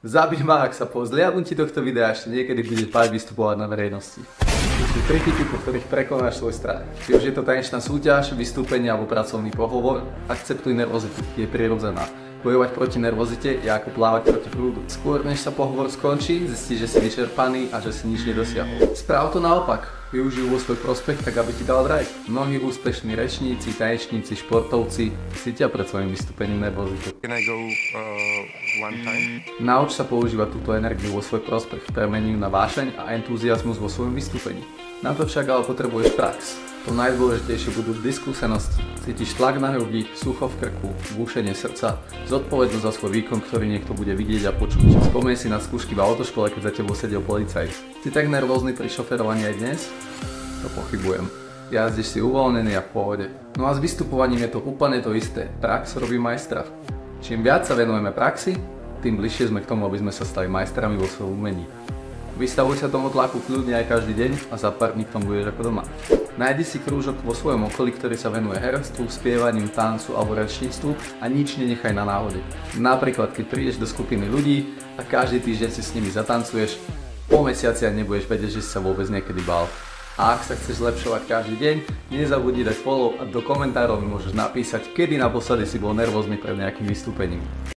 Zabij ma, ak sa po zliadnutí tohto videa ešte niekedy budeš báť vystupovať na verejnosti. Sú 3 typy, po ktorých prekonáš svoj strach. Či už je to tanečná súťaž, vystúpenie alebo pracovný pohovor, akceptuj nervozitu, je prirodzená. Bojovať proti nervozite je ako plávať proti prúdu. Skôr než sa pohovor skončí, zistíš, že si vyčerpaný a že si nič nedosiahol. Správ to naopak, využij vo svoj prospech tak, aby ti dal drive. Mnohí úspešní rečníci, tanečníci, športovci cítia pred svojím vystúpením nervozitu. Can I go one time? Nauč sa používať túto energiu vo svoj prospech, premení ju na vášeň a entuziasmus vo svojom vystúpení. Na to však ale potrebuješ prax. To najdôležitejšie budú vždy skúsenosti. Cítiš tlak na hrudi, sucho v krku, búšenie srdca, zodpovednosť za svoj výkon, ktorý niekto bude vidieť a počuť. Spomeň si na skúšky v autoškole, keď za tebou sedel policajt. Si tak nervózny pri šoferovaní aj dnes? To pochybujem. Jazdíš si uvoľnený a v pohode. No a s vystupovaním je to úplne to isté. Prax robí majstra. Čím viac sa venujeme praxi, tým bližšie sme k tomu, aby sme sa stali majstrami vo svojom umení. Vystavuj sa tomu tlaku kľudne aj každý deň a za pár dní v tom budeš ako doma. Nájdi si krúžok vo svojom okolí, ktorý sa venuje herectvu, spievaniu, tancu alebo rečníctvu a nič nenechaj na náhode. Napríklad, keď prídeš do skupiny ľudí a každý týždeň si s nimi zatancuješ, po mesiaci a nebudeš vedieť, že si sa vôbec niekedy bál. A ak sa chceš zlepšovať každý deň, nezabudni dať follow a do komentárov mi môžeš napísať, kedy naposledy si bol nervózny pred nejakým vystúpením.